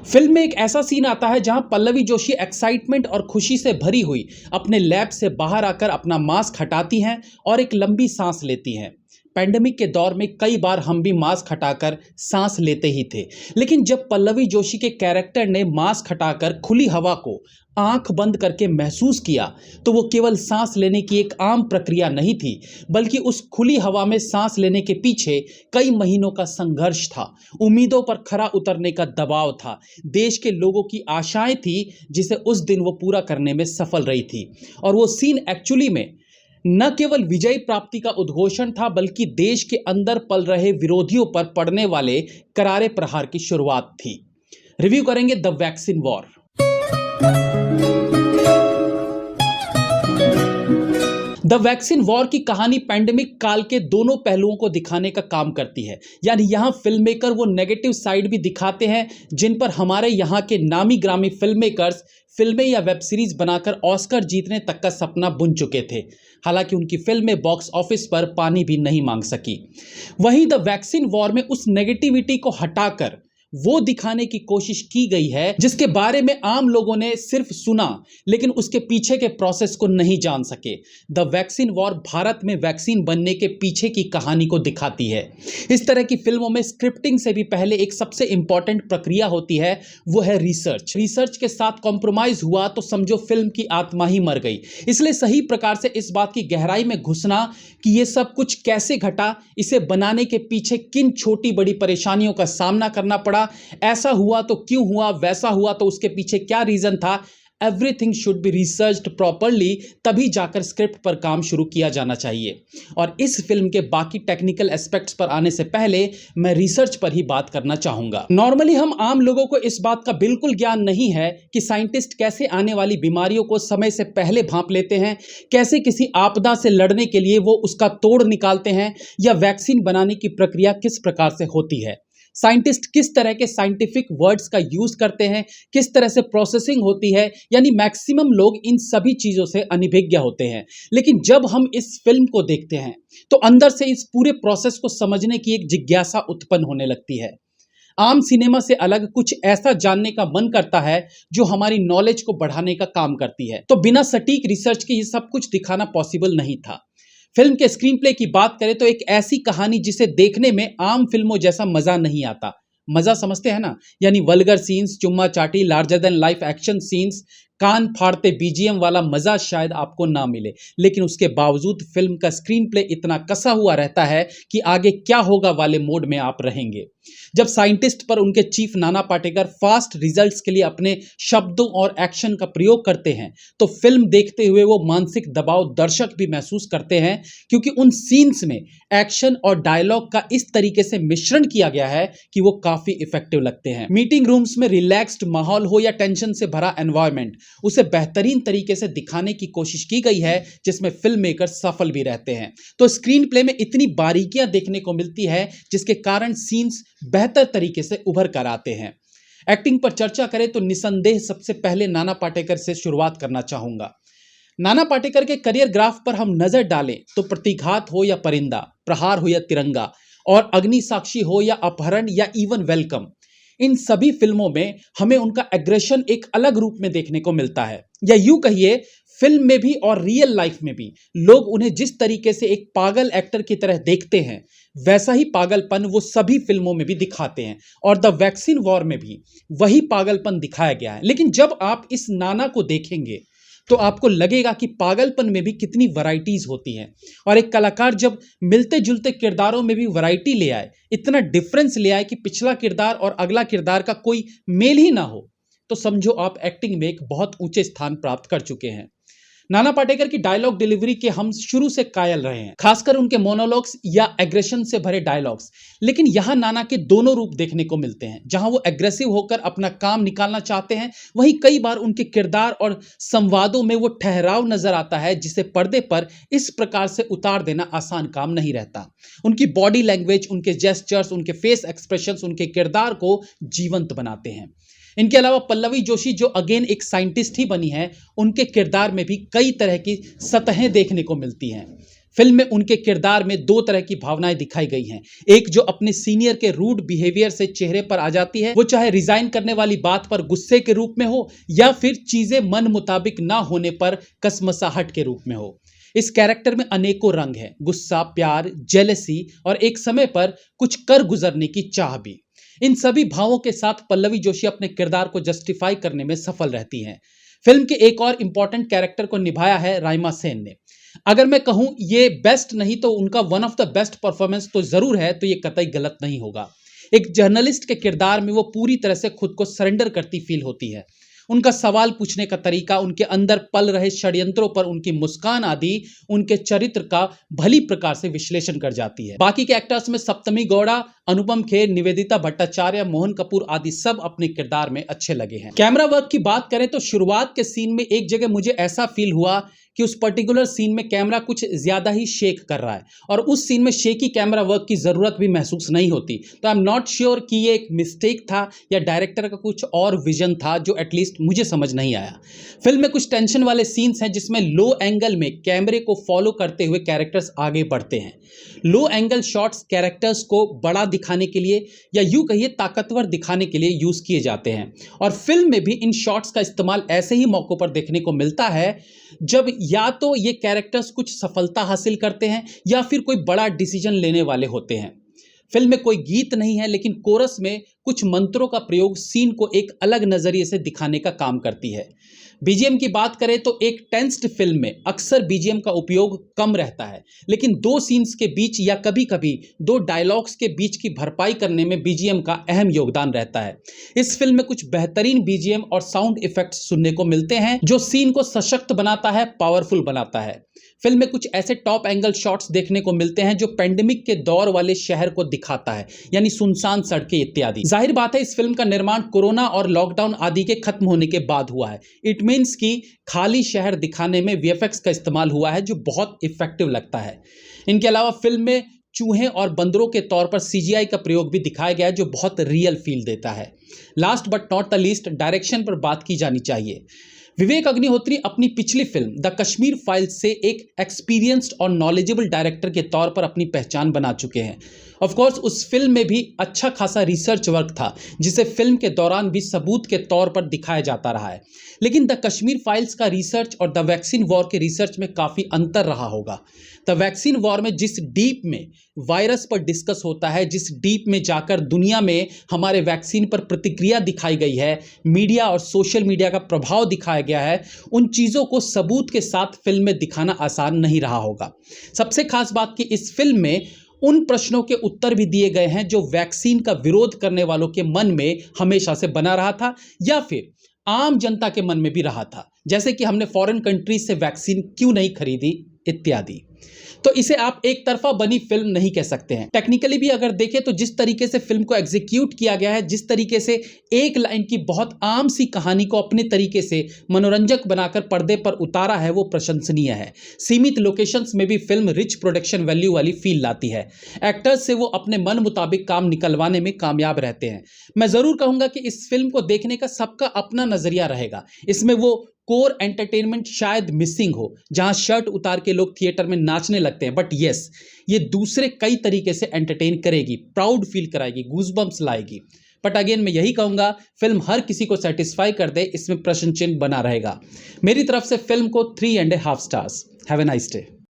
Film में एक ऐसा सीन आता है जहां पल्लवी जोशी एक्साइटमेंट और खुशी से भरी हुई अपने लैब से बाहर आकर अपना मास्क हटाती हैं और एक लंबी सांस लेती हैं। पैंडेमिक के दौर में कई बार हम भी मास्क हटाकर सांस लेते ही थे, लेकिन जब पल्लवी जोशी के कैरेक्टर ने मास्क हटाकर खुली हवा को आंख बंद करके महसूस किया, तो वो केवल सांस लेने की एक आम प्रक्रिया नहीं थी, बल्कि उस खुली हवा में सांस लेने के पीछे कई महीनों का संघर्ष था, उम्मीदों पर खरा उतरने का दबाव था, देश के लोगों की आशाएं थी जिसे उस दिन वो पूरा करने में सफल रही थी। और वो सीन एक्चुअली में न केवल विजय प्राप्ति का उद्घोषण था, बल्कि देश के अंदर पल रहे विरोधियों पर पड़ने वाले करारे प्रहार की शुरुआत थी। रिव्यू करेंगे the vaccine war. The vaccine war की कहानी पैंडेमिक काल के दोनों पहलुओं को दिखाने का काम करती है। यानी यहाँ फिल्म मेकर वो नेगेटिव साइड भी दिखाते हैं जिन पर हमारे यहाँ के नामी ग्रामी फिल्म मेकर्स फिल्में या वेब सीरीज बनाकर ऑस्कर जीतने तक का सपना बुन चुके थे। हालांकि उनकी फिल्में बॉक्स ऑफिस पर पानी भी नहीं मांग सकी। वहीं द वैक्सीन वॉर में उस नेगेटिविटी को हटाकर वो दिखाने की कोशिश की गई है जिसके बारे में आम लोगों ने सिर्फ सुना, लेकिन उसके पीछे के प्रोसेस को नहीं जान सके। द वैक्सीन वॉर भारत में वैक्सीन बनने के पीछे की कहानी को दिखाती है। इस तरह की फिल्मों में स्क्रिप्टिंग से भी पहले एक सबसे इंपॉर्टेंट प्रक्रिया होती है, वो है रिसर्च। रिसर्च के साथ कॉम्प्रोमाइज हुआ तो समझो फिल्म की आत्मा ही मर गई। इसलिए सही प्रकार से इस बात की गहराई में घुसना कि ये सब कुछ कैसे घटा, इसे बनाने के पीछे किन छोटी बड़ी परेशानियों का सामना करना पड़ा, ऐसा हुआ तो क्यों हुआ, वैसा हुआ तो उसके पीछे क्या रीजन था, everything should be researched properly, तभी जाकर स्क्रिप्ट पर काम शुरू किया जाना चाहिए। और इस फिल्म के बाकी टेक्निकल एस्पेक्ट्स पर आने से पहले मैं रिसर्च पर ही बात करना चाहूंगा। नॉर्मली हम आम लोगों को इस बात का बिल्कुल ज्ञान नहीं है कि साइंटिस्ट कैसे आने वाली बीमारियों को समय से पहले भांप लेते हैं, कैसे किसी आपदा से लड़ने के लिए वो उसका तोड़ निकालते हैं, या वैक्सीन बनाने की प्रक्रिया किस प्रकार से होती है। साइंटिस्ट किस तरह के साइंटिफिक वर्ड्स का यूज करते हैं, किस तरह से प्रोसेसिंग होती है, यानी मैक्सिमम लोग इन सभी चीजों से अनभिज्ञ होते हैं। लेकिन जब हम इस फिल्म को देखते हैं तो अंदर से इस पूरे प्रोसेस को समझने की एक जिज्ञासा उत्पन्न होने लगती है। आम सिनेमा से अलग कुछ ऐसा जानने का मन करता है जो हमारी नॉलेज को बढ़ाने का काम करती है। तो बिना सटीक रिसर्च के ये सब कुछ दिखाना पॉसिबल नहीं था। फिल्म के स्क्रीन प्ले की बात करें तो एक ऐसी कहानी जिसे देखने में आम फिल्मों जैसा मजा नहीं आता। मजा समझते हैं ना, यानी वल्गर सीन्स, चुम्मा चाटी, larger than life action scenes, कान फाड़ते बीजीएम वाला मजा शायद आपको ना मिले। लेकिन उसके बावजूद फिल्म का स्क्रीन प्ले इतना कसा हुआ रहता है कि आगे क्या होगा वाले मोड में आप रहेंगे। जब साइंटिस्ट पर उनके chief Nana Patekar fast results के लिए अपने शब्दों और एक्शन का प्रयोग करते हैं तो फिल्म देखते हुए वो मानसिक दबाव दर्शक भी महसूस करते हैं, क्योंकि उन सीन्स में एक्शन और डायलॉग का इस तरीके से मिश्रण किया गया है कि वो काफी इफेक्टिव लगते हैं। मीटिंग रूम्स में रिलैक्स्ड माहौल हो या टेंशन से भरा एनवायरनमेंट, उसे बेहतरीन तरीके से दिखाने की कोशिश की गई है जिसमें फिल्म मेकर सफल भी रहते हैं। तो स्क्रीन प्ले में इतनी बारीकियां देखने को मिलती है जिसके कारण सीन्स बेहतर तरीके से उभर कर आते हैं। एक्टिंग पर चर्चा करें तो निसंदेह सबसे पहले नाना पाटेकर से शुरुआत करना चाहूंगा। नाना पाटेकर के करियर ग्राफ पर हम नजर डालें तो प्रतिघात हो या परिंदा, प्रहार हो या तिरंगा, और अग्नि साक्षी हो या अपहरण या इवन वेलकम, इन सभी फिल्मों में हमें उनका एग्रेशन एक अलग रूप में देखने को मिलता है। या यूं कहिए, फिल्म में भी और रियल लाइफ में भी लोग उन्हें जिस तरीके से एक पागल एक्टर की तरह देखते हैं, वैसा ही पागलपन वो सभी फिल्मों में भी दिखाते हैं। और द वैक्सीन वॉर में भी वही पागलपन दिखाया गया है। लेकिन जब आप इस नाना को देखेंगे तो आपको लगेगा कि पागलपन में भी कितनी वैरायटीज होती हैं। और एक कलाकार जब मिलते जुलते किरदारों में भी वैरायटी ले आए, इतना डिफरेंस ले आए कि पिछला किरदार और अगला किरदार का कोई मेल ही ना हो, तो समझो आप एक्टिंग में एक बहुत ऊंचे स्थान प्राप्त कर चुके हैं। नाना पाटेकर की डायलॉग डिलीवरी के हम शुरू से कायल रहे हैं, खासकर उनके मोनोलॉग्स या एग्रेशन से भरे डायलॉग्स। लेकिन यहां नाना के दोनों रूप देखने को मिलते हैं। जहां वो एग्रेसिव होकर अपना काम निकालना चाहते हैं, वहीं कई बार उनके किरदार और संवादों में वो ठहराव नजर आता है जिसे पर्दे पर इस प्रकार से उतार देना आसान काम नहीं रहता। उनकी बॉडी लैंग्वेज, उनके जेस्चर्स, उनके फेस एक्सप्रेशंस उनके किरदार को जीवंत बनाते हैं। इनके अलावा पल्लवी जोशी, जो अगेन एक साइंटिस्ट ही बनी है, उनके किरदार में भी कई तरह की सतहें देखने को मिलती हैं। फिल्म में उनके किरदार में दो तरह की भावनाएं दिखाई गई हैं। एक जो अपने सीनियर के रूड बिहेवियर से चेहरे पर आ जाती है, वो चाहे रिजाइन करने वाली बात पर गुस्से के रूप में हो या फिर चीजें मन मुताबिक ना होने पर कसमसाहट के रूप में हो। इस कैरेक्टर में अनेकों रंग हैं, गुस्सा, प्यार, जेलसी और एक समय पर कुछ कर गुजरने की चाह भी। इन सभी भावों के साथ पल्लवी जोशी अपने किरदार को जस्टिफाई करने में सफल रहती हैं। फिल्म के एक और इंपॉर्टेंट कैरेक्टर को निभाया है राइमा सेन ने। अगर मैं कहूं ये बेस्ट नहीं तो उनका one of the best performance तो जरूर है, तो ये कतई गलत नहीं होगा। एक जर्नलिस्ट के किरदार में वो पूरी तरह से खुद को सरेंडर करती फील होती है। उनका सवाल पूछने का तरीका, उनके अंदर पल रहे षड्यंत्रों पर उनकी मुस्कान आदि उनके चरित्र का भली प्रकार से विश्लेषण कर जाती है। बाकी के एक्टर्स में सप्तमी गौड़ा, अनुपम खेर, निवेदिता भट्टाचार्य, मोहन कपूर आदि सब अपने किरदार में अच्छे लगे हैं। कैमरा वर्क की बात करें तो शुरुआत के सीन में एक जगह मुझे ऐसा फील हुआ कि उस पर्टिकुलर सीन में कैमरा कुछ ज्यादा ही शेक कर रहा है और उस सीन में शेकी कैमरा वर्क की जरूरत भी महसूस नहीं होती। तो आई एम नॉट श्योर कि ये एक मिस्टेक था या डायरेक्टर का कुछ और विजन था जो एटलीस्ट मुझे समझ नहीं आया। फिल्म में कुछ टेंशन वाले सीन्स हैं जिसमें लो एंगल में कैमरे को फॉलो करते हुए कैरेक्टर्स आगे बढ़ते हैं। लो एंगल शॉट्स कैरेक्टर्स को बड़ा दिखाने के लिए या यूं कहिए ताकतवर दिखाने के लिए यूज किए जाते हैं और फिल्म में भी इन शॉट्स का इस्तेमाल ऐसे ही मौकों पर देखने को मिलता है जब या तो ये कैरेक्टर्स कुछ सफलता हासिल करते हैं या फिर कोई बड़ा डिसीजन लेने वाले होते हैं। फिल्म में कोई गीत नहीं है, लेकिन कोरस में कुछ मंत्रों का प्रयोग सीन को एक अलग नजरिए से दिखाने का काम करती है। बीजीएम की बात करें तो एक टेंस्ड फिल्म में अक्सर बीजीएम का उपयोग कम रहता है, लेकिन दो सीन्स के बीच या कभी कभी दो डायलॉग्स के बीच की भरपाई करने में बीजीएम का अहम योगदान रहता है। इस फिल्म में कुछ बेहतरीन बीजीएम और साउंड इफेक्ट्स सुनने को मिलते हैं जो सीन को सशक्त बनाता है, पावरफुल बनाता है। फिल्म में कुछ ऐसे टॉप एंगल शॉट्स देखने को मिलते हैं जो पेंडेमिक के दौर वाले शहर को दिखाता है, यानी सुनसान सड़कें इत्यादि। जाहिर बात है इस फिल्म का निर्माण कोरोना और लॉकडाउन आदि के खत्म होने के बाद हुआ है। इट मीन्स कि खाली शहर दिखाने में वीएफएक्स का इस्तेमाल हुआ है जो बहुत इफेक्टिव लगता है। इनके अलावा फिल्म में चूहे और बंदरों के तौर पर सीजीआई का प्रयोग भी दिखाया गया है जो बहुत रियल फील देता है। Last but not the least, direction पर बात की जानी चाहिए। विवेक अग्निहोत्री अपनी पिछली फिल्म द कश्मीर फाइल्स से एक एक्सपीरियंस्ड और नॉलेजेबल डायरेक्टर के तौर पर अपनी पहचान बना चुके हैं। ऑफ कोर्स उस फिल्म में भी अच्छा खासा रिसर्च वर्क था जिसे फिल्म के दौरान भी सबूत के तौर पर दिखाया जाता रहा है, लेकिन द कश्मीर फाइल्स का रिसर्च और द वैक्सीन वॉर के रिसर्च में काफ़ी अंतर रहा होगा। द वैक्सीन वॉर में जिस डीप में वायरस पर डिस्कस होता है, जिस डीप में जाकर दुनिया में हमारे वैक्सीन पर प्रतिक्रिया दिखाई गई है, मीडिया और सोशल मीडिया का प्रभाव दिखाया गया है, उन चीज़ों को सबूत के साथ फिल्म में दिखाना आसान नहीं रहा होगा। सबसे खास बात कि इस फिल्म में उन प्रश्नों के उत्तर भी दिए गए हैं जो वैक्सीन का विरोध करने वालों के मन में हमेशा से बना रहा था या फिर आम जनता के मन में भी रहा था, जैसे कि हमने फॉरेन कंट्रीज से वैक्सीन क्यों नहीं खरीदी इत्यादि। तो इसे आप एक तरफा बनी फिल्म नहीं कह सकते हैं। टेक्निकली भी अगर देखें तो जिस तरीके से फिल्म को एग्जीक्यूट किया गया है, जिस तरीके से एक लाइन की बहुत आम सी कहानी को अपने तरीके से मनोरंजक बनाकर पर्दे पर उतारा है, वो प्रशंसनीय है। सीमित लोकेशंस में भी फिल्म रिच प्रोडक्शन वैल्यू वाली फील लाती है। एक्टर्स से वो अपने मन मुताबिक काम निकलवाने में कामयाब रहते हैं। मैं जरूर कहूंगा कि इस फिल्म को देखने का सबका अपना नजरिया रहेगा। इसमें वो कोर एंटरटेनमेंट शायद मिसिंग हो जहां शर्ट उतार के लोग थिएटर में नाचने लगते हैं, बट यस, ये दूसरे कई तरीके से एंटरटेन करेगी, प्राउड फील कराएगी, गूजबम्स लाएगी। बट अगेन मैं यही कहूंगा, फिल्म हर किसी को सेटिस्फाई कर दे, इसमें प्रश्न चिन्ह बना रहेगा। मेरी तरफ से फिल्म को 3.5 stars. Have a nice day.